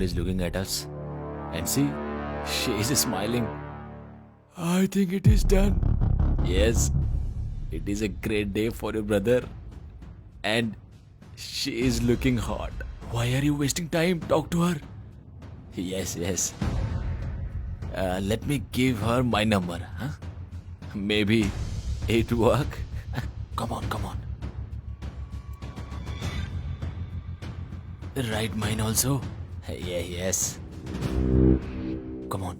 girl is looking at us. And see, she is smiling. I think it is done. Yes, it is a great day for your brother. And she is looking hot. Why are you wasting time? Talk to her. Yes. Let me give her my number. Huh? Maybe it work. Come on. Write mine also. Yes. Come on.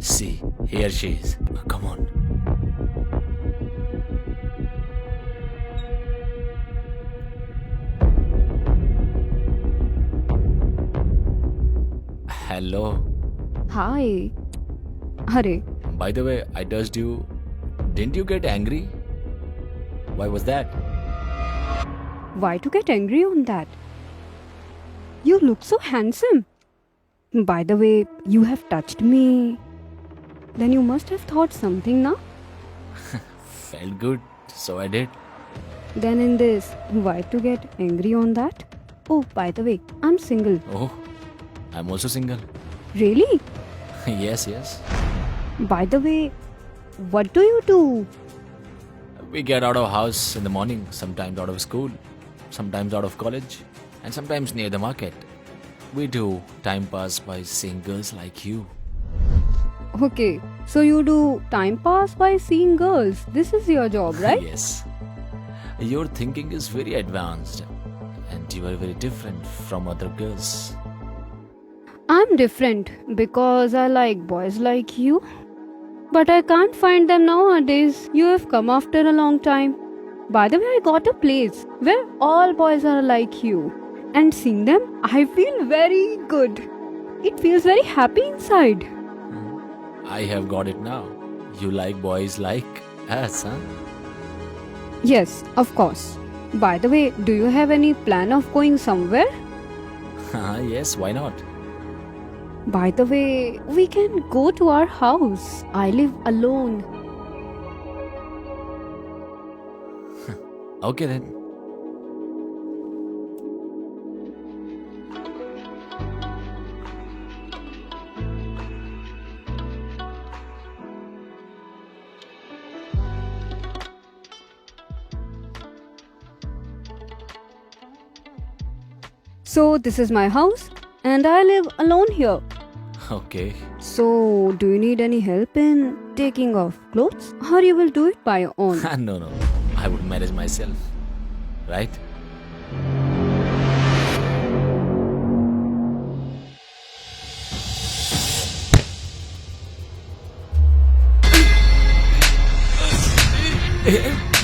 See, here she is. Come on. Hello. Hi. Hare. By the way, I touched you. Didn't you get angry? Why was that? Why to get angry on that? You look so handsome. By the way, you have touched me. Then you must have thought something, na? Felt good, so I did. Then in this, why to get angry on that? Oh, by the way, I'm single. Oh, I'm also single. Really? Yes. By the way, what do you do? We get out of house in the morning, sometimes out of school, sometimes out of college, and sometimes near the market. We do time pass by seeing girls like you. Okay, so you do time pass by seeing girls. This is your job, right? Yes. Your thinking is very advanced and you are very different from other girls. I'm different because I like boys like you. But I can't find them nowadays. You have come after a long time. By the way, I got a place where all boys are like you. And seeing them, I feel very good. It feels very happy inside. I have got it now. You like boys like us, huh? Yes, of course. By the way, do you have any plan of going somewhere? Yes, why not? By the way, we can go to our house. I live alone. Okay then. So, this is my house and I live alone here. Okay. So, do you need any help in taking off clothes or you will do it by your own? No. I would manage myself. Right?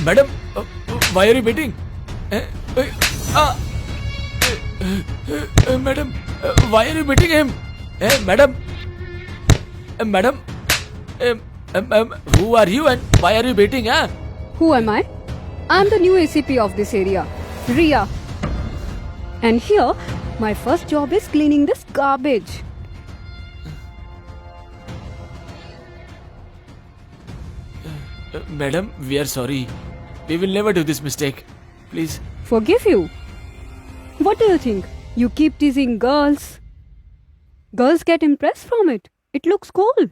Madam, why are you beating? Madam, why are you beating him? Madam, who are you and why are you beating? Who am I? I'm the new ACP of this area, Ria. And here, my first job is cleaning this garbage. Madam, we are sorry. We will never do this mistake. Please. Forgive you? What do you think? You keep teasing girls. Girls get impressed from it. It looks cool.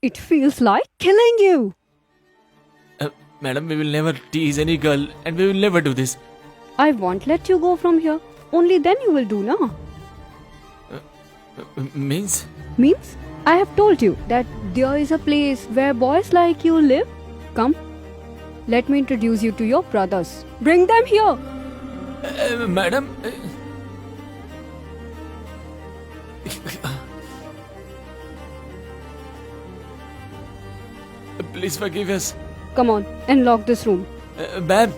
It feels like killing you. Madam, we will never tease any girl and we will never do this. I won't let you go from here. Only then you will do, na? Means? Means? I have told you that there is a place where boys like you live. Come, let me introduce you to your brothers. Bring them here. Madam. Please forgive us. Come on and lock this room. Ma'am.